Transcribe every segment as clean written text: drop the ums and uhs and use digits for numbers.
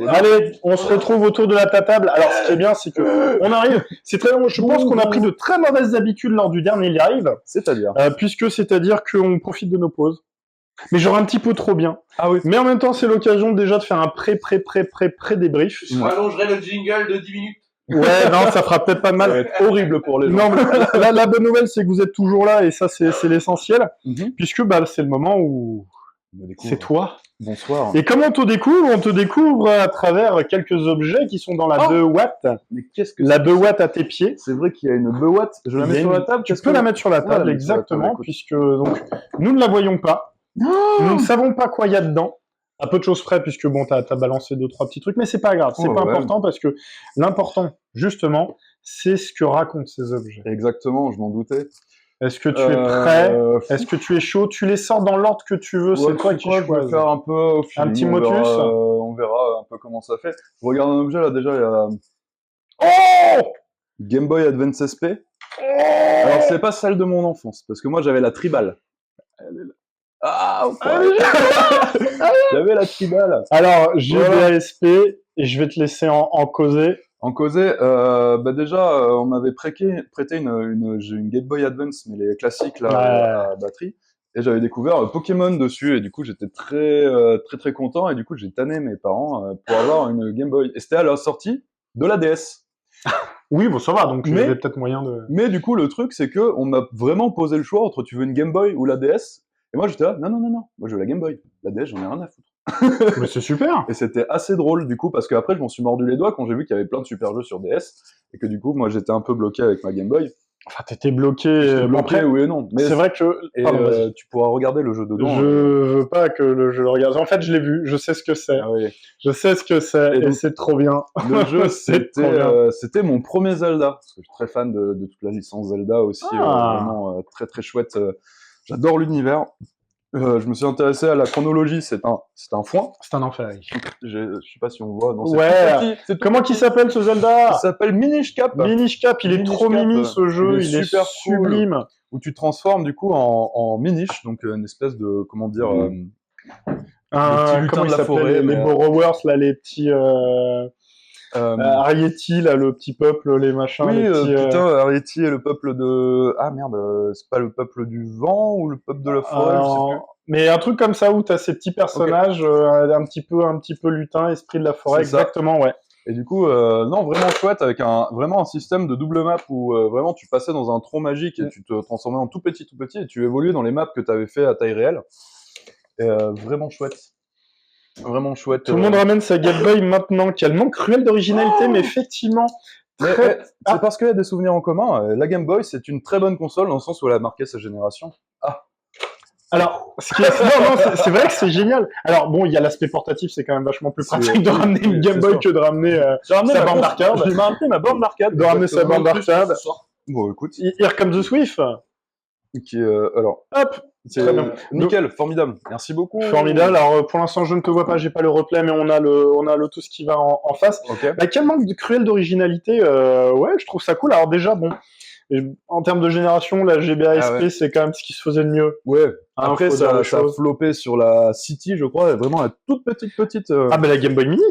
Allez, on se retrouve autour de la table. Alors, ce qui est bien, c'est que on arrive. C'est très long. Je pense qu'on a pris de très mauvaises habitudes lors du dernier live, C'est-à-dire c'est-à-dire qu'on profite de nos pauses. Mais genre un petit peu trop bien. Ah oui. Mais en même temps, c'est l'occasion déjà de faire un pré-débrief. Je rallongerai le jingle de 10 minutes. Ouais, non, ça fera peut-être pas de mal. Ça va être horrible pour les gens. Non, mais la bonne nouvelle, c'est que vous êtes toujours là, et ça, c'est l'essentiel, puisque bah, c'est le moment où c'est toi. Bonsoir. Et comment on te découvre? On te découvre à travers quelques objets qui sont dans la 2 watts. Mais qu'est-ce que La 2 watts à tes pieds. C'est vrai qu'il y a une Bewat. Je la mets sur la table. Tu peux la mettre sur la table, Ouais, exactement, écoute. puisque donc nous ne la voyons pas. Nous ne savons pas quoi il y a dedans. À peu de choses près, puisque bon, t'as balancé 2-3 petits trucs, mais c'est pas grave, c'est pas important, parce que l'important, justement, c'est ce que racontent ces objets. Exactement, je m'en doutais. Est-ce que tu es prêt? Est-ce que tu es chaud? Tu les sors dans l'ordre que tu veux, c'est toi qui choisis. Je vais faire un peu au feeling, un petit motus. On verra un peu comment ça fait. Je regarde un objet là, déjà, il y a Oh Game Boy Advance SP. Alors, c'est pas celle de mon enfance, parce que moi, j'avais la Tribal. Elle est là. Ah, j'avais la Tribal. Alors, GBASP, et je vais te laisser en causer. En causer, bah déjà, on m'avait prêté une Game Boy Advance, mais les classiques là, à batterie, et j'avais découvert Pokémon dessus, et du coup j'étais très content, et du coup j'ai tanné mes parents pour avoir une Game Boy. Et c'était à la sortie de la DS. Oui, bon, ça va, donc il y avait peut-être moyen de... Mais du coup, le truc, c'est que on m'a vraiment posé le choix entre tu veux une Game Boy ou la DS, et moi j'étais là, non, moi je veux la Game Boy. La DS, j'en ai rien à foutre. Mais c'est super. Et c'était assez drôle du coup, parce qu'après je m'en suis mordu les doigts quand j'ai vu qu'il y avait plein de super jeux sur DS, et que du coup moi j'étais un peu bloqué avec ma Game Boy. Enfin, t'étais bloqué. Bloqué, oui et non. Mais c'est vrai que... tu pourras regarder le jeu dedans. Je veux pas que je le regarde. En fait, je l'ai vu, je sais ce que c'est. Ah oui. Je sais ce que c'est, et c'est trop bien. Le jeu, c'était mon premier Zelda, parce que je suis très fan de toute la licence Zelda aussi, vraiment très chouette. J'adore l'univers. Je me suis intéressé à la chronologie, c'est un foin. C'est un enfer. Je sais pas si on voit. Non, ouais. Comment qu'il s'appelle ce Zelda? Il s'appelle Minish Cap. Minish Cap, il est trop mimi ce jeu, il est super sublime. Cool, où tu transformes du coup en Minish, donc une espèce de, comment dire, comment de la forêt, les Borrowers, là, les petits... Arieti, là, le petit peuple, les machins. Oui, les petits, putain, Arieti est le peuple de... Ah merde, c'est pas le peuple du vent ou le peuple de la forêt, je sais plus. Mais un truc comme ça où t'as ces petits personnages un petit peu lutins, esprit de la forêt, exactement, ouais. Et du coup, non, vraiment chouette, avec vraiment un système de double map où vraiment tu passais dans un tronc magique et tu te transformais en tout petit, et tu évoluais dans les maps que t'avais fait à taille réelle. Et vraiment chouette. Vraiment chouette. Tout le monde ramène sa Game Boy maintenant, qui a le manque cruel d'originalité, mais effectivement... C'est parce qu'il y a des souvenirs en commun. La Game Boy, c'est une très bonne console dans le sens où elle a marqué sa génération. Alors, c'est vrai que c'est génial. Alors bon, il y a l'aspect portatif, c'est quand même vachement plus pratique de ramener une Game Boy que de ramener sa borne d'arcade. J'ai ramené ma borne d'arcade. De ramener sa borne d'arcade. Bon, écoute. Here comes the Swift. Alors, hop. C'est nickel, formidable. Merci beaucoup. Formidable. Alors pour l'instant, je ne te vois pas, j'ai pas le replay, mais on a le tout ce qui va en face. Okay. Bah, quel manque de cruel d'originalité. Ouais, je trouve ça cool. Alors déjà, bon, en termes de génération, la GBA-SP, c'est quand même ce qui se faisait de mieux. Ouais. Après, ça a floppé sur la City, je crois, vraiment la toute petite. Ah, mais la Game Boy Mini.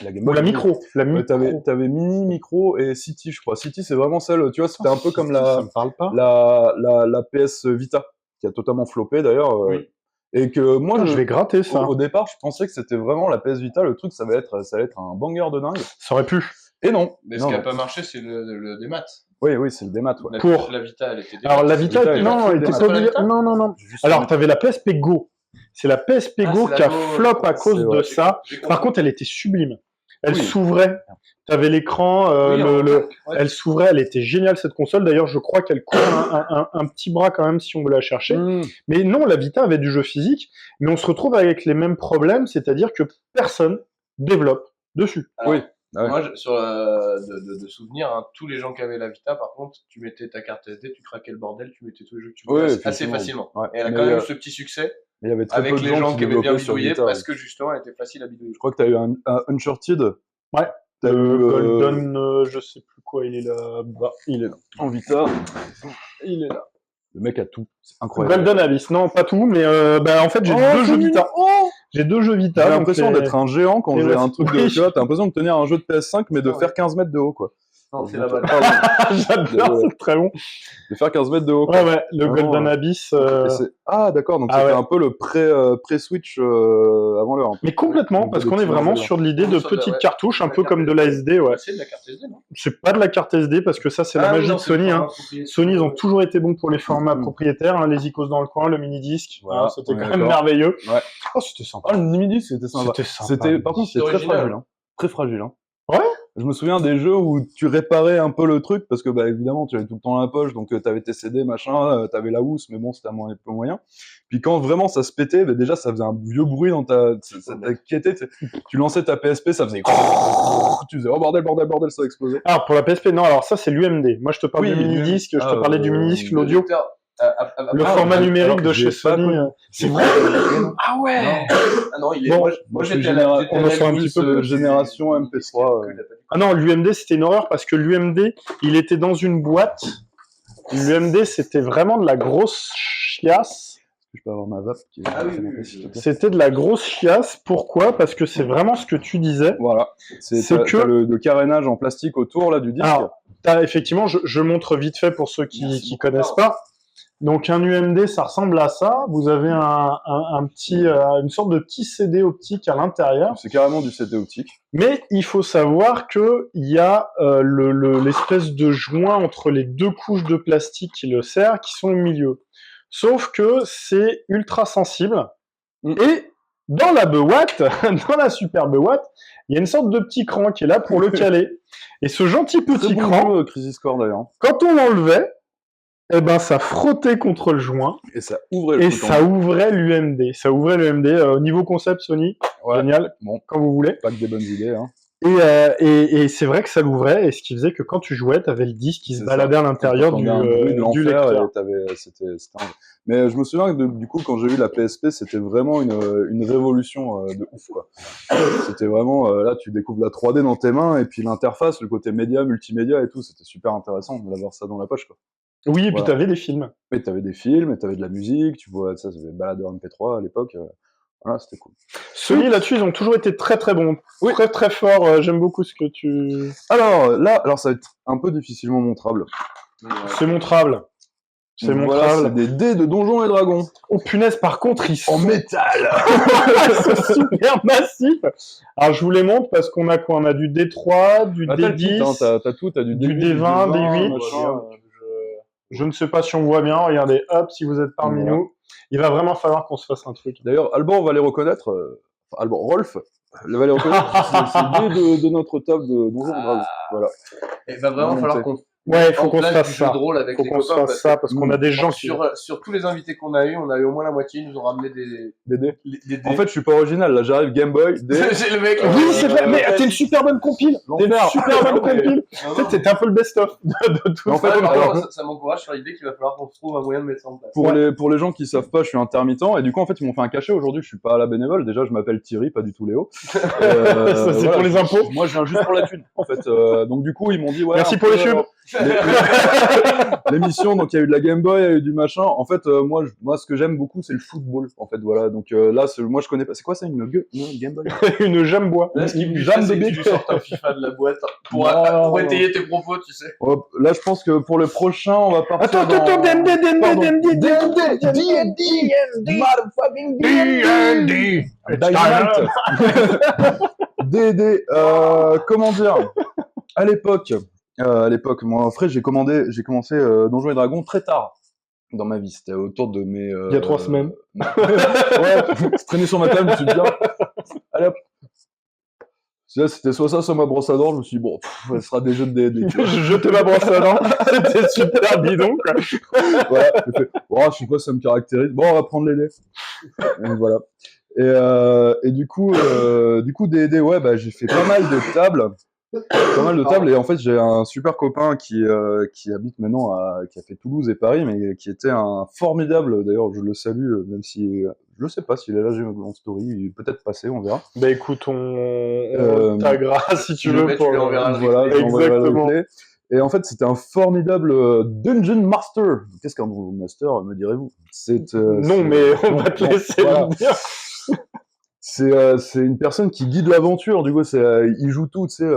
La Game Boy la micro. La micro. T'avais Mini, Micro et City, je crois. City, c'est vraiment celle, tu vois, c'était un peu comme ça me parle pas. la PS Vita, qui a totalement floppé d'ailleurs. Oui. Et que moi, je vais gratter ça. Au départ, je pensais que c'était vraiment la PS Vita, le truc, ça allait être un banger de dingue. Ça aurait pu. Et non. Mais ce qui n'a pas marché, c'est le démat. Oui, c'est le démat. Ouais. Pour la Vita, elle était démat. Alors la Vita, non, elle était pas obligée. Non. Alors t'avais la PSP Go. C'est la PSP Go qui a flop à cause de ça. Par contre, elle était sublime. Elle s'ouvrait. T'avais l'écran, elle s'ouvrait. Elle était géniale cette console. D'ailleurs, je crois qu'elle court un petit bras quand même si on veut la chercher. Mais non, la Vita avait du jeu physique. Mais on se retrouve avec les mêmes problèmes, c'est-à-dire que personne développe dessus. Alors, moi, sur de souvenirs, hein, tous les gens qui avaient la Vita, par contre, tu mettais ta carte SD, tu craquais le bordel, tu mettais tous les jeux que tu voulais assez facilement. Ouais. Et elle a quand même eu ce petit succet. Il y avait très avec peu de les gens qui aimaient bien bidouiller Vita, parce que justement elle était facile à bidouiller. Je crois que t'as eu un Uncharted. Ouais. Golden, je sais plus quoi, il est là. Bah, il est là. En Vita. Il est là. Le mec a tout. C'est incroyable. Golden Abyss, non, pas tout, mais en fait j'ai deux jeux Vita. J'ai 2 jeux Vita. J'ai l'impression d'être un géant quand j'ai un truc de... Tu vois, t'as l'impression de tenir un jeu de PS5, mais de faire 15 mètres de haut, quoi. Non, c'est la balle. J'adore, c'est très bon. De faire 15 mètres de haut, quoi. Ouais, le Golden Abyss. Ah, d'accord, donc c'était un peu le pré-Switch avant l'heure. Mais complètement, parce qu'on est vraiment sur l'idée de petites cartouches, un peu comme de la SD, ouais. C'est de la carte SD, non? C'est pas de la carte SD, parce que ça, c'est la magie de Sony. Sony, ils ont toujours été bons pour les formats propriétaires, les icônes dans le coin, le mini-disque. C'était quand même merveilleux. Ouais. Oh, c'était sympa. Ah, le mini-disque, c'était sympa. Par contre, c'était très fragile. Très fragile. Ouais. Je me souviens des jeux où tu réparais un peu le truc, parce que, évidemment, tu avais tout le temps la poche, donc t'avais tes CD, machin, t'avais la housse, mais bon, c'était un peu moyen. Puis quand vraiment ça se pétait, déjà, ça faisait un vieux bruit dans ça t'inquiétait. Tu lançais ta PSP, ça faisait... Tu faisais, oh bordel, ça a explosé. Ah, pour la PSP, non, alors ça, c'est l'UMD. Moi, je te parle du mini-disque, je te parlais du mini-disque, l'audio. Le format numérique de chez Sony. C'est vrai? Ah ouais! Ah non, il est. Bon, moi j'étais on a fait un petit peu génération MP3. Ah non, l'UMD c'était une horreur parce que l'UMD il était dans une boîte. L'UMD c'était vraiment de la grosse chiasse. Je peux avoir ma vape qui C'était de la grosse chiasse. Pourquoi? Parce que c'est vraiment ce que tu disais. Voilà. C'est que le carénage en plastique autour là du disque. Alors, effectivement, je montre vite fait pour ceux qui connaissent pas. Donc un UMD, ça ressemble à ça. Vous avez une sorte de petit CD optique à l'intérieur. C'est carrément du CD optique. Mais il faut savoir que il y a l'espèce de joint entre les 2 couches de plastique qui le serrent, qui sont au milieu. Sauf que c'est ultra sensible. Et dans la boîte, dans la superbe boîte, il y a une sorte de petit cran qui est là pour le caler. Et ce gentil petit cran, Crisis Core d'ailleurs. Quand on l'enlevait, eh ben, ça frottait contre le joint. Et ça ouvrait le ouvrait l'UMD. Ça ouvrait l'UMD. Au niveau concept, Sony, génial. Bon, quand vous voulez. Pas que des bonnes idées, hein. Et c'est vrai que ça l'ouvrait, et ce qui faisait que quand tu jouais, t'avais le disque qui se baladait à l'intérieur du lecteur. Mais je me souviens que du coup, quand j'ai eu la PSP, c'était vraiment une révolution de ouf, quoi. C'était vraiment, là, tu découvres la 3D dans tes mains, et puis l'interface, le côté média, multimédia et tout, c'était super intéressant d'avoir ça dans la poche, quoi. Oui, et puis t'avais des films. Et t'avais des films, et t'avais de la musique, tu vois, ça, c'était baladeur MP3 à l'époque. Voilà, c'était cool. Sony, là-dessus, ils ont toujours été très très bons. Oui. Très très forts. J'aime beaucoup ce que tu... Alors ça va être un peu difficilement montrable. C'est montrable. C'est montrable. C'est des dés de Donjons et Dragons. Oh punaise, par contre, ils sont... En métal. C'est super massif. Alors, je vous les montre parce qu'on a quoi? On a du D3, du D10. T'as tout, t'as du D20, D8. Je ne sais pas si on voit bien. Regardez, hop, si vous êtes parmi nous. Il va vraiment falloir qu'on se fasse un truc. D'ailleurs, Alban va les reconnaître. Rolf va les reconnaître. C'est de notre top de Donjons et Dragons. Voilà. Il va vraiment falloir qu'on... Ouais, il faut qu'on se fasse ça. Faut qu'on se fasse ça parce qu'on a des gens qui... Sur tous les invités qu'on a eu, on a eu au moins la moitié, ils nous ont ramené des dés. En fait, je suis pas original. Là, j'arrive Game Boy, dés. J'ai le mec. Oui, c'est vrai. Mais t'es une super bonne compile. T'es une super bonne compile. C'était un peu le best-of de tout ça. Ça m'encourage sur l'idée qu'il va falloir qu'on se trouve un moyen de mettre ça en place. Pour les gens qui savent pas, je suis intermittent et du coup, en fait, ils m'ont fait un cachet aujourd'hui. Je suis pas à la bénévole. Déjà, je m'appelle Thierry, pas du tout Léo. Ça, c'est pour les impôts. Moi, je viens juste pour la thune. En fait, donc du coup, ils m'ont dit ouais. Merci pour les cheveux. L'émission, donc il y a eu de la Game Boy, il y a eu du machin. En fait, moi, ce que j'aime beaucoup, c'est le football. En fait, voilà. Donc là, moi, je connais pas. C'est quoi ça, une Game Boy? Une jambois. Là, ce qui me jambe de bébé. Tu sors un FIFA de la boîte pour étayer tes propos, tu sais. Hop, là, je pense que pour le prochain, on va partir. Attends, D&D, comment dire, à l'époque, moi, frère, j'ai commencé Donjons et Dragons très tard dans ma vie. C'était autour de mes... il y a 3 semaines. Ouais, je traînais sur ma table, je me suis dit, bien, allez hop. C'était soit ça, soit ma brosse à dents. Je me suis dit, bon, elle sera des jeux de D&D. Je jetais ma brosse à dents, c'était super bidon, quoi. Voilà, j'ai fait, je sais pas, ça me caractérise. Bon, on va prendre les dés. Et voilà. Et du coup, D&D, ouais, j'ai fait pas mal de tables. Et en fait j'ai un super copain qui habite maintenant qui a fait Toulouse et Paris, mais qui était un formidable, d'ailleurs je le salue, même si je ne sais pas s'il est là en story, il est peut-être passé, on verra. Bah écoute, on taguera si tu veux pour voilà, exactement. Et en fait c'était un formidable Dungeon Master. Qu'est-ce qu'un Dungeon Master, me direz-vous? Non, mais on va te laisser le dire. c'est une personne qui guide l'aventure, du coup, il joue tout, tu sais,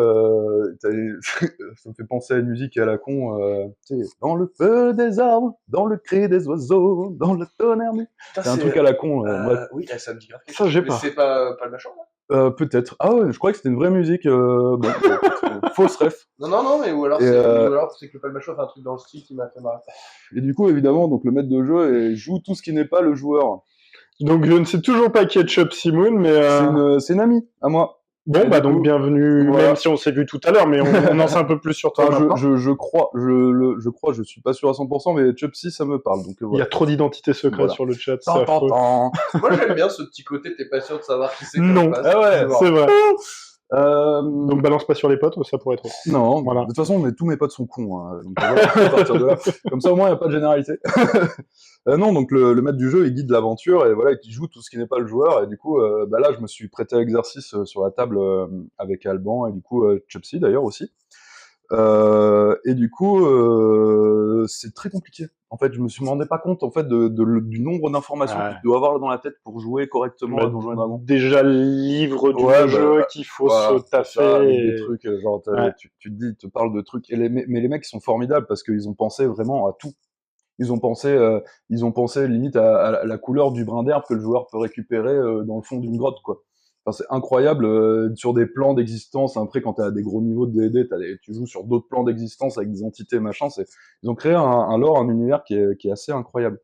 ça me fait penser à une musique à la con, tu sais, dans le feu des arbres, dans le cri des oiseaux, dans le tonnerre c'est un truc à la con, bref. Oui, ça me dit grave. Ça, j'ai pas. Mais c'est pas le machin, là Peut-être. Ah ouais, je crois que c'était une vraie musique, bon, fausse ref. Non, mais ou alors c'est que le Palmacho fait un truc dans le style qui m'a fait marrer. Et du coup, évidemment, donc le maître de jeu joue tout ce qui n'est pas le joueur. Donc je ne sais toujours pas qui est Chub Simoon, mais c'est une amie à moi. Bon, bah donc bienvenue, voilà. Même si on s'est vu tout à l'heure, mais on en sait un peu plus sur toi. Enfin, je crois, je suis pas sûr à 100%, mais Chubsy, ça me parle. Donc, voilà. Il y a trop d'identités secrètes sur le chat. Moi, j'aime bien ce petit côté, t'es pas sûr de savoir qui c'est. Non, ah ouais, c'est vrai. Donc balance pas sur les potes, ça pourrait être. Non, voilà. De toute façon, tous mes potes sont cons. Hein, donc voilà, à partir de là. Comme ça, au moins, il n'y a pas de généralité. Non, donc le maître du jeu, il guide l'aventure et voilà, il joue tout ce qui n'est pas le joueur. Et du coup, là, je me suis prêté à l'exercice sur la table avec Alban et du coup, Chubsy d'ailleurs aussi. Et du coup, c'est très compliqué. En fait, je me rendais pas compte en fait du nombre d'informations que tu dois avoir dans la tête pour jouer correctement à Donjons et Dragons. Déjà le livre du jeu qu'il faut se taffer. Ça, des trucs, genre tu te dis, ils te parlent de trucs. Mais les mecs ils sont formidables parce qu'ils ont pensé vraiment à tout. Ils ont pensé limite à la couleur du brin d'herbe que le joueur peut récupérer dans le fond d'une grotte, quoi. Enfin, c'est incroyable sur des plans d'existence. Après, quand tu as des gros niveaux de D&D, tu joues sur d'autres plans d'existence avec des entités machin. Ils ont créé un lore, un univers qui est assez incroyable.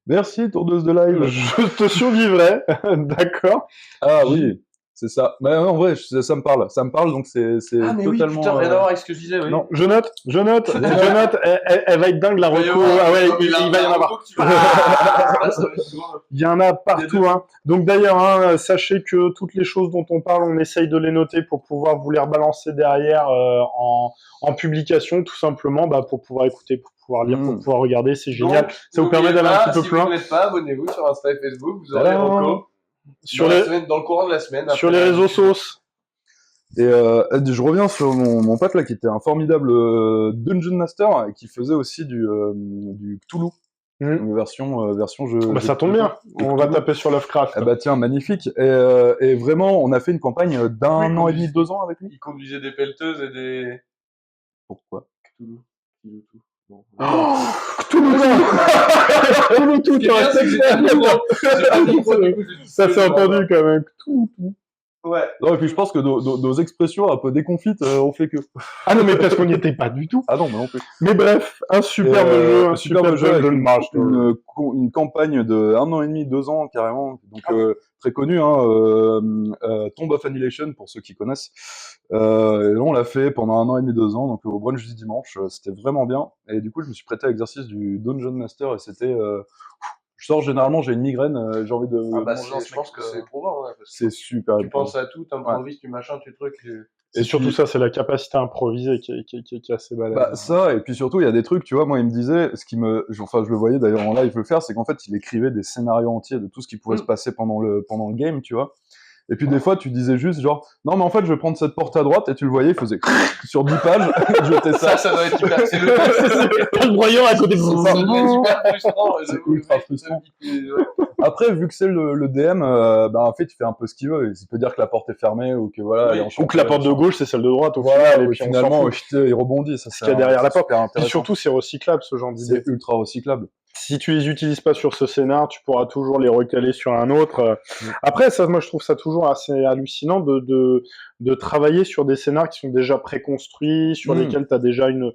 Merci, tourneuse de live. Je te survivrai, d'accord. Ah oui, c'est ça. Mais en vrai, ça me parle. Ça me parle, donc c'est ah, mais totalement. Oui, putain, rien à voir avec ce que je disais. Oui. Non, je note. Elle va être dingue la reco. Ah ouais, il va y en avoir. Il y en a partout. Hein. Donc d'ailleurs, hein, sachez que toutes les choses dont on parle, on essaye de les noter pour pouvoir vous les rebalancer derrière en publication, tout simplement, pour pouvoir écouter, pour pouvoir lire, pour pouvoir regarder. C'est génial. Donc, ça vous permet d'aller un petit peu plus loin. Si vous n'êtes pas, abonnez-vous sur Insta et Facebook. Vous aurez les recos dans le courant de la semaine. Sur les réseaux sauces. Et je reviens sur mon pote là qui était un formidable Dungeon Master et qui faisait aussi du Cthulhu. Une version jeu. Ça tombe bien, on va taper sur Lovecraft. Eh bah tiens, magnifique. Et vraiment, on a fait une campagne d'un an et demi, 2 ans avec lui. Il conduisait des pelleteuses et des... Pourquoi Cthulhu. Cthulhu tout, tu ça s'est entendu quand même. Ouais. Non, et puis je pense que nos expressions un peu déconfites ont fait que. Ah non, mais parce qu'on n'y était pas du tout. Ah non, mais non plus. Mais bref, un superbe jeu, un superbe jeu avec une campagne de 1 an et demi, 2 ans carrément, donc très connu, Tomb of Annihilation pour ceux qui connaissent. Et là, on l'a fait pendant 1 an et demi, 2 ans, donc au brunch du dimanche, c'était vraiment bien. Et du coup, je me suis prêté à l'exercice du Dungeon Master et c'était je sors généralement, j'ai une migraine, j'ai envie de. Je pense que c'est éprouvant. Ouais, c'est super. Tu penses à tout, t'improvises, tu machin, tu trucs. Et surtout ça, c'est la capacité à improviser qui est assez balèze. Ça, et puis surtout, il y a des trucs, tu vois, moi, il me disait, je le voyais d'ailleurs en live le faire, c'est qu'en fait, il écrivait des scénarios entiers de tout ce qui pouvait se passer pendant le game, tu vois. Et puis des fois, tu disais juste genre, non mais en fait, je vais prendre cette porte à droite, et tu le voyais, il faisait sur 10 pages, je jetais ça. Ça doit être hyper, c'est le broyant à côté de vous. Ça doit être hyper frustrant. C'est ultra frustrant. Après, vu que c'est le DM, en fait, il fait un peu ce qu'il veut. Il peut dire que la porte est fermée ou que voilà. Ou que la porte de gauche, c'est celle de droite. Voilà, et puis finalement, il rebondit. Ça, ce qu'il y a derrière la porte. Et surtout, c'est recyclable, ce genre d'idée. C'est ultra recyclable. Si tu les utilises pas sur ce scénar, tu pourras toujours les recaler sur un autre. Après, ça, moi, je trouve ça toujours assez hallucinant de travailler sur des scénars qui sont déjà préconstruits, sur lesquels tu as déjà une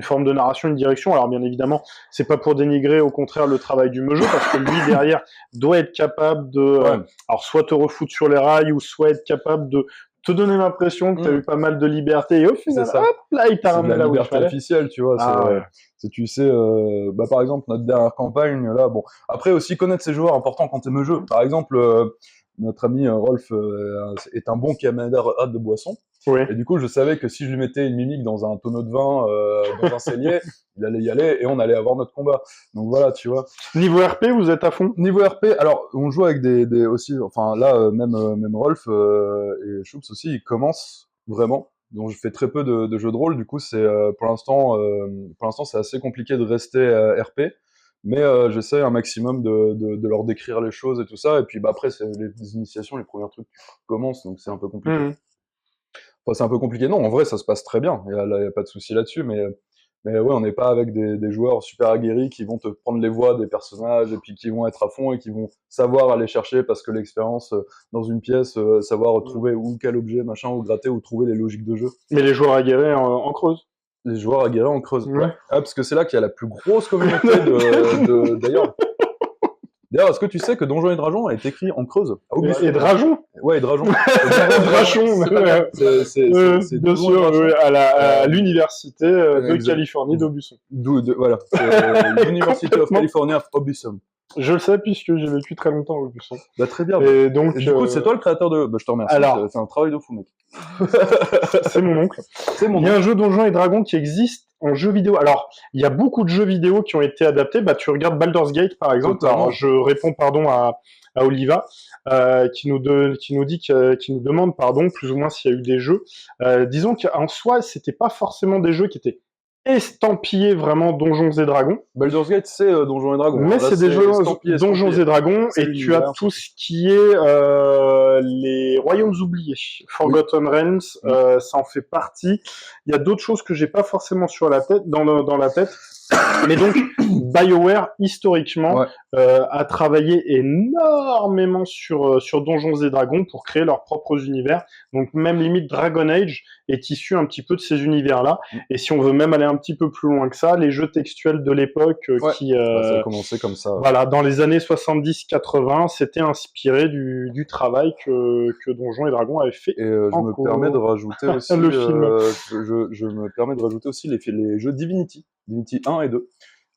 forme de narration, une direction. Alors, bien évidemment, c'est pas pour dénigrer, au contraire, le travail du jeu, parce que lui, derrière, doit être capable de, alors, soit te refoutre sur les rails, ou soit être capable de te donner l'impression que tu as eu pas mal de liberté, et au final, hop, là, il t'a ramené là où il fallait. C'est de la liberté officielle, tu vois. Tu sais, par exemple, notre dernière campagne, là, bon. Après, aussi, connaître ses joueurs, important quand t'aimes le jeu. Par exemple, notre ami Rolf est un bon camarade de boisson. Oui. Et du coup, je savais que si je lui mettais une mimique dans un tonneau de vin, dans un cellier, il allait y aller et on allait avoir notre combat. Donc voilà, tu vois. Niveau RP, vous êtes à fond? Niveau RP, alors, on joue avec des aussi, enfin là, même Rolf et Choups aussi, ils commencent vraiment. Donc je fais très peu de jeux de rôle, du coup c'est pour l'instant c'est assez compliqué de rester RP Mais j'essaie un maximum de leur décrire les choses et tout ça. Et puis après, c'est les initiations, les premiers trucs qui commencent, donc c'est un peu compliqué. Enfin, c'est un peu compliqué. Non, en vrai, ça se passe très bien. Il y a pas de souci là-dessus, mais ouais, on n'est pas avec des joueurs super aguerris qui vont te prendre les voix des personnages et puis qui vont être à fond et qui vont savoir aller chercher parce que l'expérience dans une pièce, savoir trouver où quel objet, machin, ou gratter, ou trouver les logiques de jeu. Mais les joueurs aguerris en Creuse. Les joueurs aguerris en Creuse. Ouais. Ah, parce que c'est là qu'il y a la plus grosse communauté d'ailleurs. D'ailleurs, est-ce que tu sais que Donjons et Dragons a été écrit en Creuse? Et Dragon? Ouais, et Dragon. C'est bien sûr, à l'université de Californie d'Aubusson. Voilà, l'University of California of Aubusson. Je le sais puisque j'ai vécu très longtemps à Aubusson. Bah, très bien. Et donc, du coup, c'est toi le créateur de... Bah, je te remercie. Alors, c'est un travail de fou, mec. C'est mon oncle. Il y a un jeu Donjons et Dragons qui existe en jeu vidéo. Alors, il y a beaucoup de jeux vidéo qui ont été adaptés. Bah, tu regardes Baldur's Gate, par exemple. Alors, je réponds, à Oliva, qui nous demande, plus ou moins s'il y a eu des jeux. Disons qu'en soi, c'était pas forcément des jeux qui étaient estampillé vraiment Donjons et Dragons. Baldur's Gate, c'est Donjons et Dragons. Mais c'est des jeux Donjons et Dragons, et tu as tout ce qui est les Royaumes oubliés. Forgotten Realms, ça en fait partie. Il y a d'autres choses que j'ai pas forcément sur la tête, dans la tête. Mais donc, BioWare, historiquement, a travaillé énormément sur Donjons et Dragons pour créer leurs propres univers. Donc, même limite, Dragon Age est issu un petit peu de ces univers-là. Et si on veut même aller un petit peu plus loin que ça, les jeux textuels de l'époque ça a commencé comme ça. Voilà, dans les années 70-80, c'était inspiré du travail que Donjons et Dragons avait fait. Et je me permets de rajouter aussi le film. Je me permets de rajouter aussi les jeux Divinity 1 et 2.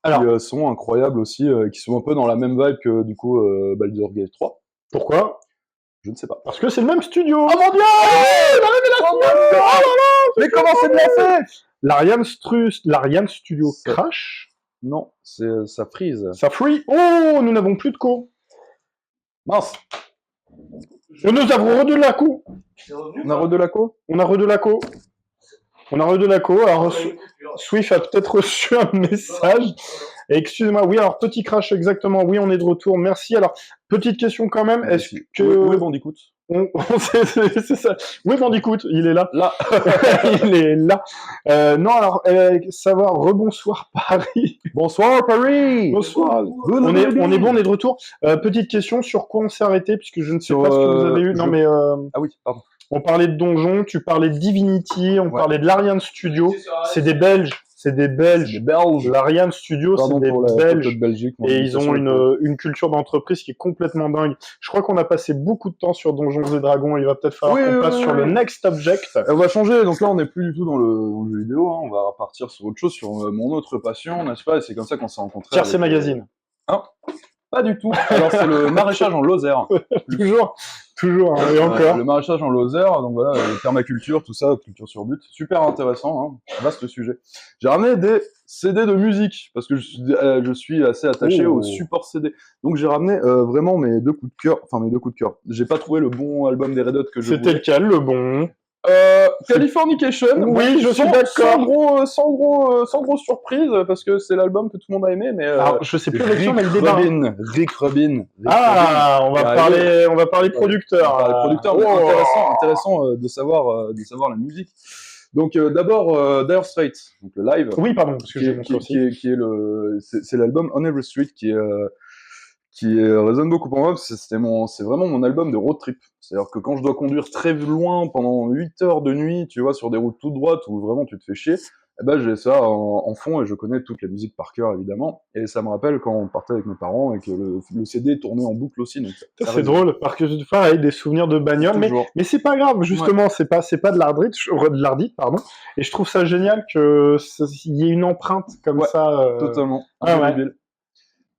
Qui sont incroyables aussi, qui sont un peu dans la même vibe que du coup Baldur's Gate 3. Pourquoi? Je ne sais pas. Parce que c'est le même studio. Oh mon dieu! La révélation! Mais comment c'est bien fait? L'Ariane Studio crash? Non, ça freeze. Ça freeze? Oh, nous n'avons plus de co. Mince. Nous avons re de la co. On a re de la co? On a re de la co. Alors, Swift a peut-être reçu un message. Excusez-moi, oui, alors petit crash, exactement. Oui, on est de retour. Merci. Alors, petite question quand même. Est-ce que... Où est Bandicoot? C'est ça. Où est Bandicoot? Il est là. Là. Il est là. Non, alors, savoir, rebonsoir Paris. Bonsoir Paris. Bonsoir. On est bon, on est de retour. Petite question, sur quoi on s'est arrêté, puisque je ne sais pas ce que vous avez eu. Non, mais... Ah oui, pardon. On parlait de Donjon, tu parlais de Divinity, on parlait de l'Ariane Studio. C'est des Belges. L'Ariane Studio, c'est des Belges. Et ils ont une culture d'entreprise qui est complètement dingue. Je crois qu'on a passé beaucoup de temps sur Donjons et Dragons. Il va peut-être falloir qu'on passe sur le next object. On va changer. Donc là, on n'est plus du tout dans le jeu vidéo. On va repartir sur autre chose, sur mon autre passion, n'est-ce pas? Et c'est comme ça qu'on s'est rencontrés. Tiercé Magazine. Pas du tout. Alors c'est le maraîchage en Lozère. Toujours, et encore. Le maraîchage en Lozère, donc voilà, permaculture, tout ça, culture sur but, super intéressant, vaste sujet. J'ai ramené des CD de musique, parce que je suis assez attaché au support CD. Donc j'ai ramené vraiment mes deux coups de cœur. J'ai pas trouvé le bon album des Red Hot que je voulais. C'était lequel, le bon? Californication. Oui, je suis d'accord. Sans grosse surprise, parce que c'est l'album que tout le monde a aimé, mais. Alors, je sais plus l'élection, mais le débat. Rick Rubin. On va parler producteur. Intéressant de savoir la musique. Donc d'abord Dire Straits, donc le live. Oui, pardon, parce que j'ai montré aussi. C'est l'album On Every Street qui résonne beaucoup pour moi. C'est vraiment mon album de road trip. C'est-à-dire que quand je dois conduire très loin pendant 8 heures de nuit, tu vois, sur des routes toutes droites où vraiment tu te fais chier, j'ai ça en fond et je connais toute la musique par cœur, évidemment. Et ça me rappelle quand on partait avec mes parents et que le CD tournait en boucle aussi. Donc c'est drôle, parce que des fois, avec des souvenirs de bagnole, mais c'est pas grave, justement, c'est pas de l'ardite, pardon. Et je trouve ça génial qu'il y ait une empreinte comme ça. Totalement.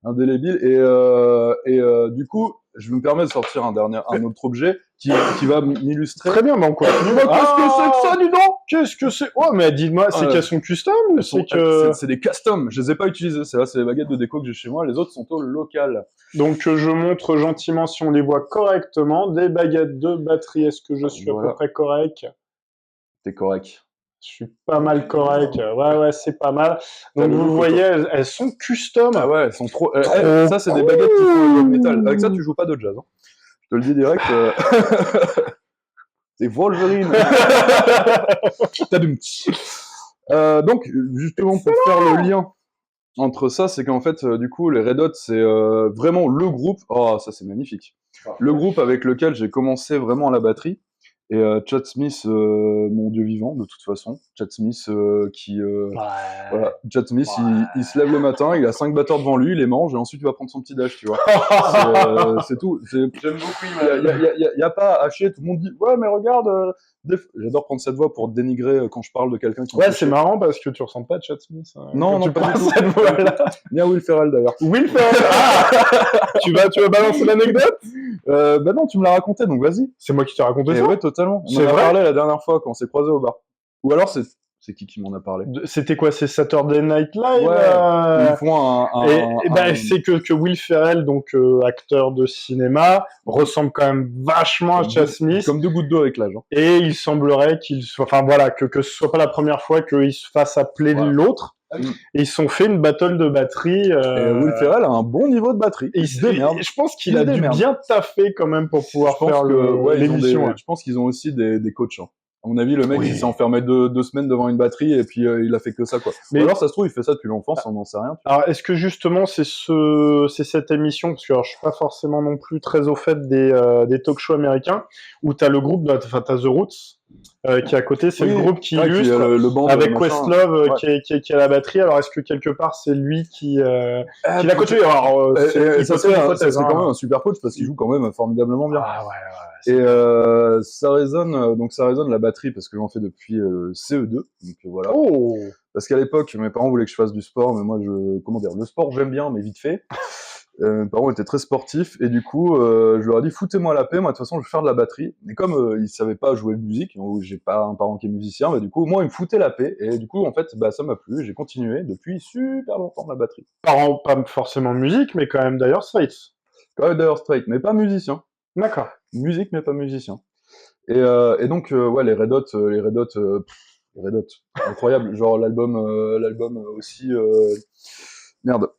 Indélébile. Et du coup, je me permets de sortir un autre objet qui va m'illustrer. Très bien, mais on continue. Qu'est-ce que c'est que ça, dis donc? Qu'est-ce que c'est? Oh, mais dites-moi, c'est qu'elles sont custom ou c'est des customs. Je les ai pas utilisées. C'est les baguettes de déco que j'ai chez moi. Les autres sont au local. Donc, je montre gentiment si on les voit correctement. Des baguettes de batterie. Est-ce que je suis à peu près correct? T'es correct. Je suis pas mal correct. Ouais, c'est pas mal. Donc, vous le voyez, elles sont custom. Ah ouais, elles sont trop... ça, c'est des baguettes qui font le métal. Avec ça, tu joues pas de jazz. Hein. Je te le dis direct. C'est Wolverine. Donc, justement, pour faire le lien entre ça, c'est qu'en fait, du coup, les Red Hot, c'est vraiment le groupe... Oh, ça, c'est magnifique. Le groupe avec lequel j'ai commencé vraiment à la batterie. Et Chad Smith, mon dieu vivant, de toute façon. Chad Smith voilà. Chad Smith, il se lève le matin, il a 5 batteurs devant lui, il les mange, et ensuite il va prendre son petit dash, tu vois. C'est tout. J'aime beaucoup il y a pas à hacher, tout le monde dit, ouais, mais regarde... J'adore prendre cette voix pour dénigrer quand je parle de quelqu'un qui... Ouais, c'est marrant parce que tu ressembles pas à Chad Smith. Non, pas du tout. Cette voix-là. Ni à Will Ferrell, d'ailleurs. Will Ferrell. Tu vas balancer l'anecdote? Bah non, tu me l'as raconté, donc vas-y. C'est moi qui t'ai raconté ça? Ouais, totalement. On en a parlé la dernière fois quand on s'est croisés au bar. Ou alors c'est qui m'en a parlé? C'était quoi? C'est Saturday Night Live? Ouais. Ils font c'est que Will Ferrell, donc acteur de cinéma, ressemble quand même vachement à Chad Smith. Comme 2 gouttes d'eau avec l'âge. Hein. Et il semblerait qu'il soit, enfin voilà, que ce soit pas la première fois qu'il se fasse appeler l'autre. Et ils se sont fait une battle de batterie. Et Will Ferrell a un bon niveau de batterie. Je pense qu'il a dû bien taffer quand même pour pouvoir faire l'émission. Je pense qu'ils ont aussi des coachs. Hein. À mon avis, le mec, il s'est enfermé 2 semaines devant une batterie et puis il a fait que ça, quoi. Mais alors, ça se trouve, il fait ça depuis l'enfance, on n'en sait rien. Alors, est-ce que justement, c'est cette émission, parce que alors, je suis pas forcément non plus très au fait des talk shows américains, où t'as le groupe, enfin, t'as The Roots, qui est à côté, c'est le groupe qui illustre, le band avec Questlove, qui est à la batterie. Alors, est-ce que quelque part, c'est lui qui l'a coaché? Alors, c'est quand même un super coach parce qu'il joue quand même formidablement bien. Ah ouais. Et ça résonne la batterie parce que j'en fais depuis CE2, donc voilà. Oh. Parce qu'à l'époque, mes parents voulaient que je fasse du sport, mais moi, le sport j'aime bien, mais vite fait. Mes parents étaient très sportifs et du coup, je leur ai dit foutez-moi la paix, moi de toute façon je vais faire de la batterie. Et comme ils savaient pas jouer de musique, j'ai pas un parent qui est musicien, bah du coup moi ils me foutaient la paix et du coup en fait ça m'a plu, et j'ai continué depuis super longtemps la batterie. Parents pas forcément musique, mais quand même d'ailleurs straight. Quand même d'ailleurs straight, mais pas musicien. D'accord. Musique mais pas musicien. Et donc ouais les Red Hot, incroyable. Genre l'album aussi merde.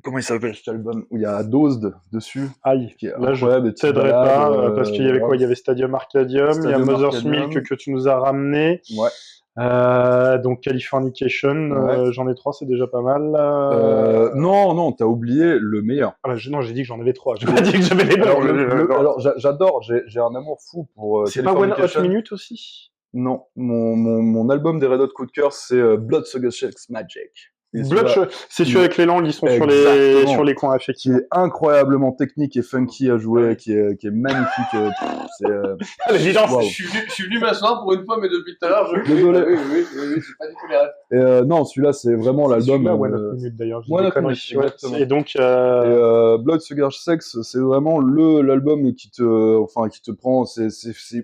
Comment il s'appelle cet album où il y a Dozed dessus? Aïe, qui est là incroyable, je t'aiderais pas parce qu'il y avait quoi? Il y avait Stadium Arcadium, il y a Mother's Milk que tu nous as ramené. Ouais. Donc Californication, j'en ai 3, c'est déjà pas mal. Non, t'as oublié le meilleur. Ah bah, non, j'ai dit que j'en avais 3. J'ai pas dit que j'avais les bons. Alors j'adore, j'ai un amour fou pour c'est pas One Hot Minute aussi? Non, mon album des Red Hot coup de cœur, c'est Bloodsugar Sex Magic. C'est celui avec les langues, ils sont sur les coins, effectivement. Qui est incroyablement technique et funky à jouer, qui est magnifique. Je suis venu m'asseoir pour une fois, mais depuis tout à l'heure, Désolé. Oui, c'est pas du tout les rêves. Et non, celui-là, c'est vraiment l'album. One Hot Minute d'ailleurs. Et donc, Bloodsugar Sex, c'est vraiment l'album qui te prend. C'est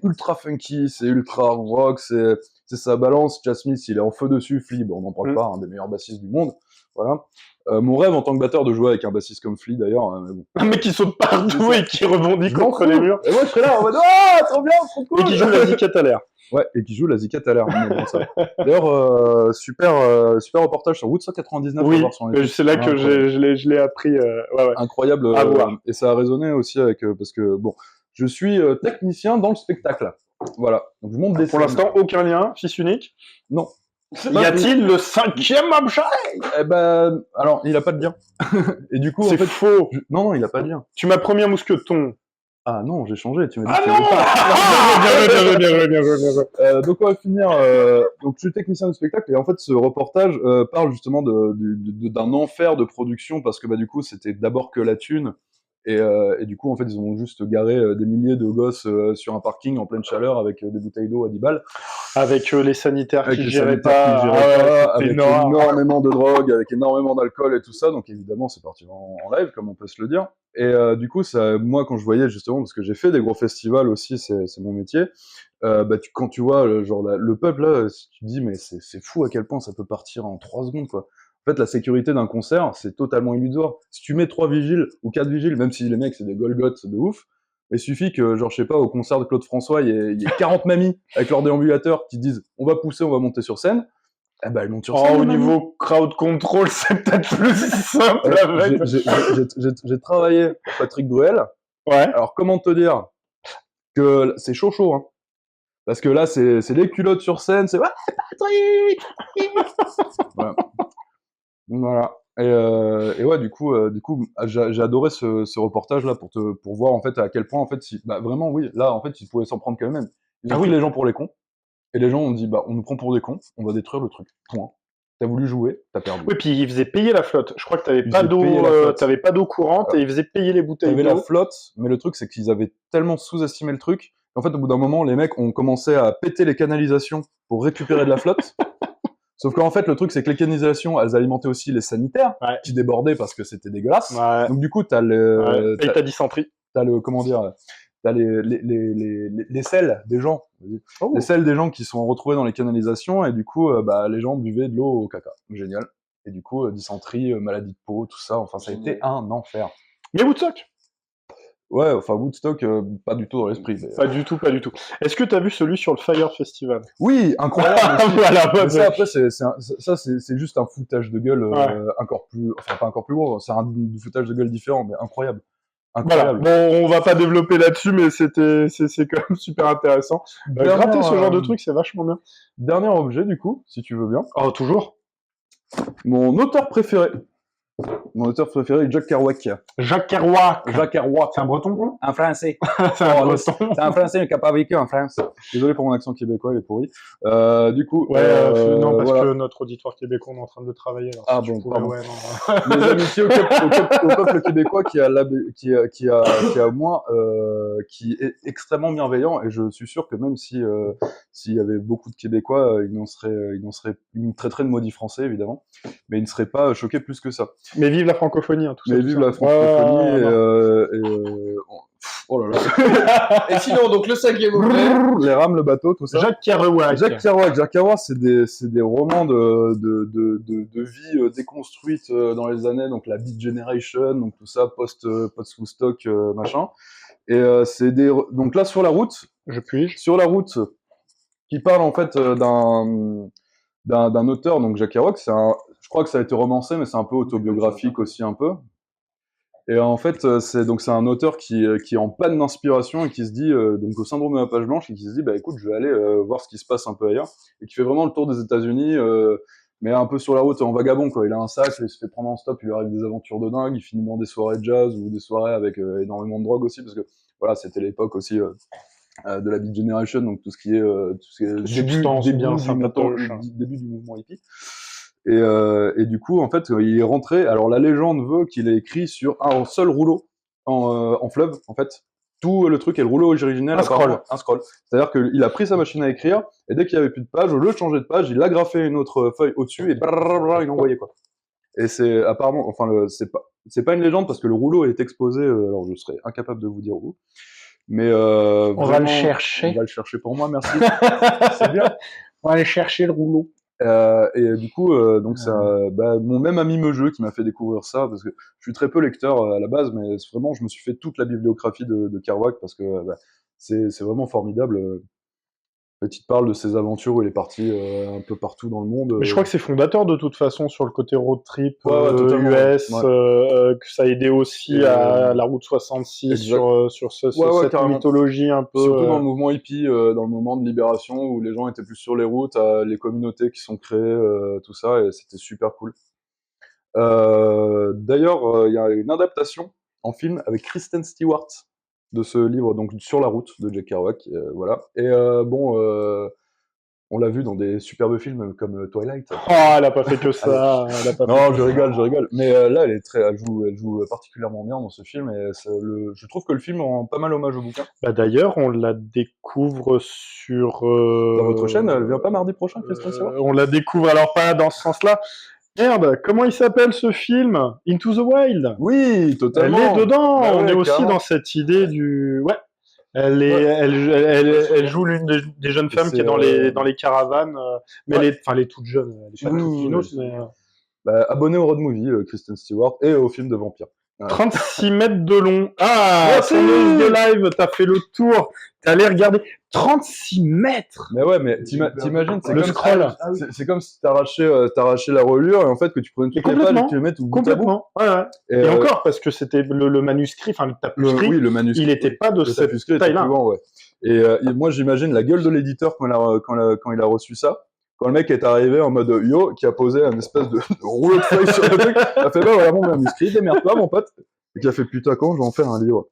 ultra funky, c'est ultra rock, c'est sa balance. Chad Smith, il est en feu dessus. Flea, on n'en parle pas, un des meilleurs bassistes du monde. Voilà. Mon rêve en tant que batteur de jouer avec un bassiste comme Flea d'ailleurs. Mais bon. Un mec qui saute partout et qui rebondit contre les murs. Et moi je serais là en mode ah trop bien, trop cool. Et qui joue la Zicat à l'air. Ouais, et qui joue la Zicat à l'air. D'ailleurs, super reportage sur Woodstock 99. Oui, c'est là que je l'ai appris. Ouais. Incroyable. À voir. Et ça a résonné aussi avec parce que bon, je suis technicien dans le spectacle. Voilà. Donc je monte des. Pour l'instant, aucun lien, fils unique. Non. Y a-t-il le 5e objet? Eh ben, alors, il a pas de lien. Et du coup, c'est faux. Non, il a pas de lien. Tu m'as promis un mousqueton. Ah non, j'ai changé. Tu m'as dit. Bien joué. Donc on va finir. Donc je suis technicien de spectacle et en fait ce reportage parle justement d'un enfer de production parce que bah du coup c'était d'abord que la thune. Et du coup, en fait, ils ont juste garé des milliers de gosses sur un parking en pleine chaleur avec des bouteilles d'eau à 10 balles. Avec les sanitaires qui géraient pas, avec énormément de drogue, avec énormément d'alcool et tout ça. Donc évidemment, c'est parti en live, comme on peut se le dire. Et du coup, moi, quand je voyais justement, parce que j'ai fait des gros festivals aussi, c'est mon métier, quand tu vois le peuple là, tu te dis mais c'est fou à quel point ça peut partir en 3 secondes quoi. En fait, la sécurité d'un concert, c'est totalement illusoire. Si tu mets 3 vigiles ou 4 vigiles, même si les mecs c'est des Golgoths de ouf, Il suffit que, genre, je sais pas, au concert de Claude François, il y ait 40 mamies avec leur déambulateur qui disent on va pousser, on va monter sur scène. Eh ben, elles montent sur scène. Au niveau crowd control, c'est peut-être plus simple. J'ai travaillé pour Patrick Bruel. Ouais. Alors, comment te dire que c'est chaud, hein. Parce que là, c'est les culottes sur scène, c'est Patrick. Voilà. Et ouais, du coup, j'ai adoré ce reportage-là pour voir en fait à quel point en fait, vraiment oui, là en fait, ils pouvaient s'en prendre quand même. Ils ont pris les gens pour les cons. Et les gens ont dit, on nous prend pour des cons, on va détruire le truc. Point. T'as voulu jouer, t'as perdu. Oui, puis ils faisaient payer la flotte. Je crois que t'avais pas d'eau courante et ils faisaient payer les bouteilles d'eau. T'avais la flotte, mais le truc c'est qu'ils avaient tellement sous-estimé le truc qu'en fait, au bout d'un moment, les mecs ont commencé à péter les canalisations pour récupérer de la flotte. Sauf qu'en fait, le truc, c'est que les canalisations, elles alimentaient aussi les sanitaires, qui débordaient parce que c'était dégueulasse. Ouais. Donc, du coup, t'as t'as dysenterie. T'as les selles des gens. Oh. Les selles des gens qui sont retrouvés dans les canalisations, et du coup, les gens buvaient de l'eau au caca. Génial. Et du coup, dysenterie, maladie de peau, tout ça. Enfin, ça a été un enfer. Mais Woodstock. Ouais, enfin Woodstock, pas du tout dans l'esprit. Mais... Pas du tout. Est-ce que t'as vu celui sur le Fire Festival? Oui, incroyable. Voilà, mais ça, après, c'est juste un foutage de gueule encore plus, enfin pas encore plus gros. C'est un foutage de gueule différent, mais incroyable. Voilà. Bon, on va pas développer là-dessus, mais c'est quand même super intéressant. Gratter ce genre de truc, c'est vachement bien. Dernier objet, du coup, si tu veux bien. Oh, toujours. Mon auteur préféré, Jack Kerouac. Jacques Kerouac. C'est un breton? Un français. C'est un breton. C'est un français qui n'a pas vécu en France. Désolé pour mon accent québécois, il est pourri. Du coup. Non, parce que notre auditoire québécois, on est en train de travailler. Alors, ah bon, pardon. Mes amitiés au peuple québécois qui est extrêmement bienveillant, et je suis sûr que même s'il y avait beaucoup de Québécois, ils me traiteraient de maudit français, évidemment, mais ils ne seraient pas choqués plus que ça. Mais vive la francophonie, hein, tout ça. Mais vive la francophonie, oh là là. Et sinon, donc, le 5e objet. Les rames, le bateau, tout ça. Jacques Kerouac, c'est des romans de vie déconstruite dans les années, donc la Beat Generation, donc tout ça, post-Woodstock, machin. Et donc là, sur la route, qui parle en fait d'un auteur, donc Jack Kerouac, je crois que ça a été romancé, mais c'est un peu autobiographique aussi, un peu. Et en fait, c'est un auteur qui est en panne d'inspiration et qui se dit, donc au syndrome de la page blanche, et qui se dit, écoute, je vais aller voir ce qui se passe un peu ailleurs, et qui fait vraiment le tour des États-Unis, mais un peu sur la route en vagabond, quoi. Il a un sac, il se fait prendre en stop, il lui arrive des aventures de dingue, il finit dans des soirées de jazz ou des soirées avec énormément de drogue aussi, parce que voilà, c'était l'époque aussi de la Beat Generation, donc tout ce qui est début du mouvement hippie. Et du coup, en fait, il est rentré. Alors, la légende veut qu'il ait écrit sur un seul rouleau en fleuve, en fait. Tout le truc est le rouleau originel. Un scroll. C'est-à-dire qu'il a pris sa machine à écrire, et dès qu'il n'y avait plus de page, au lieu de changer de page, il a graffé une autre feuille au-dessus, et il envoyait, quoi. Et c'est apparemment, enfin, c'est pas une légende, parce que le rouleau est exposé, alors je serais incapable de vous dire où. Mais on va le chercher. On va le chercher pour moi, merci. C'est bien. On va aller chercher le rouleau. Et du coup, donc mon même ami Meujeux qui m'a fait découvrir ça, parce que je suis très peu lecteur à la base, mais vraiment je me suis fait toute la bibliographie de Kerouac, parce que c'est vraiment formidable. Il parle de ses aventures où il est parti un peu partout dans le monde. Mais je crois que c'est fondateur de toute façon sur le côté road trip US, que ça a aidé aussi à la route 66 sur cette mythologie un peu. Surtout dans le mouvement hippie, dans le moment de libération où les gens étaient plus sur les routes, les communautés qui sont créées, tout ça, et c'était super cool. D'ailleurs, il y a une adaptation en film avec Kristen Stewart de ce livre, donc Sur la route de Jack Kerouac, voilà. Et on l'a vu dans des superbes films comme Twilight. Oh, elle a pas fait que ça. Non, je rigole. Mais là, elle joue particulièrement bien dans ce film, et je trouve que le film rend pas mal hommage au bouquin. D'ailleurs, on la découvre sur... Dans votre chaîne, elle vient pas mardi prochain, Kristen Stewart ? On la découvre, alors pas dans ce sens-là. Merde, comment il s'appelle ce film ? Into the Wild. Oui, totalement. Elle est dedans. On est aussi dans cette idée du... Ouais. Elle joue l'une des jeunes femmes qui est dans les caravanes, mais elle est toute jeune, elle est pas toute innocente, mais... abonnez au road movie, Kristen Stewart, et au film de vampire. 36 mètres de long. Ah, ton OSD Live, t'as fait le tour. T'es allé regarder. 36 mètres. Mais ouais, mais t'imagines, le scroll. C'est comme si t'arrachais la reliure et en fait que tu prenais toutes les pages et que tu les mets tout bout à bout. Complètement. Ouais. Et encore, parce que c'était le manuscrit, enfin le tapuscrit, le manuscrit, il n'était pas de cette taille-là. Ouais. Et moi, j'imagine la gueule de l'éditeur quand il a reçu ça. Quand le mec est arrivé en mode yo, qui a posé un espèce de rouleau de feuilles sur le truc, il a fait bah voilà mon manuscrit, démerde-toi mon pote. Et qui a fait putain quand je vais en faire un livre.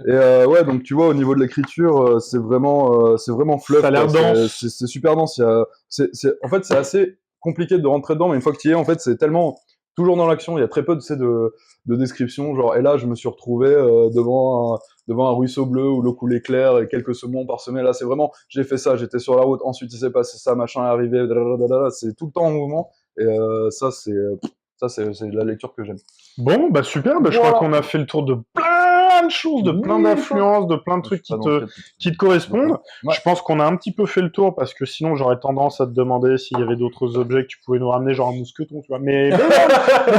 Et ouais, donc tu vois au niveau de l'écriture, c'est vraiment fluff. Ça a l'air dense. C'est super dense. En fait, c'est assez compliqué de rentrer dedans, mais une fois que tu y es, en fait, c'est tellement toujours dans l'action. Il y a très peu de descriptions. Genre, et là, je me suis retrouvé devant un ruisseau bleu où l'eau coulait clair et quelques saumons parsemés. Là, c'est vraiment, j'ai fait ça, j'étais sur la route. Ensuite, il s'est passé ça, machin est arrivé. C'est tout le temps en mouvement. Et ça, c'est la lecture que j'aime. Bon, bah super, je crois qu'on a fait le tour de plein de choses, de plein d'influences, de plein de trucs qui te correspondent. Ouais. Je pense qu'on a un petit peu fait le tour parce que sinon j'aurais tendance à te demander s'il y avait d'autres objets que tu pouvais nous ramener, genre un mousqueton, tu vois. Mais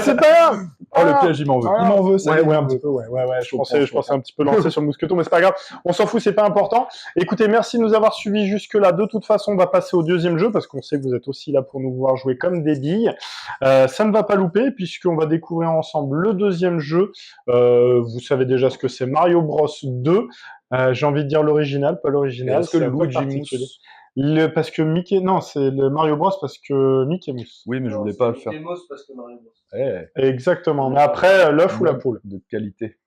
c'est pas grave. Oh, le piège, il m'en veut. Il m'en veut, ça. Ouais, un petit peu, ouais. Je pensais un petit peu lancer sur le mousqueton, mais c'est pas grave. On s'en fout, c'est pas important. Écoutez, merci de nous avoir suivis jusque-là. De toute façon, on va passer au deuxième jeu parce qu'on sait que vous êtes aussi là pour nous voir jouer comme des billes. Ça ne va pas louper puisqu'on va découvrir ensemble le deuxième jeu. Vous savez déjà ce que c'est, Mario Bros 2. J'ai envie de dire l'original, pas l'original. Est-ce que le Luigi Mousse parce que Mickey... Non, c'est le Mario Bros parce que Mickey Mousse. Oui, mais je voulais pas le faire. Mickey Mouse parce que Mario Bros. Exactement. Mais après, l'œuf ou la poule. De qualité.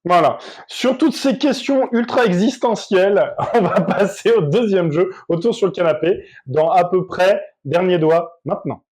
Voilà. Sur toutes ces questions ultra existentielles, on va passer au deuxième jeu, autour sur le canapé, dans à peu près dernier doigt maintenant.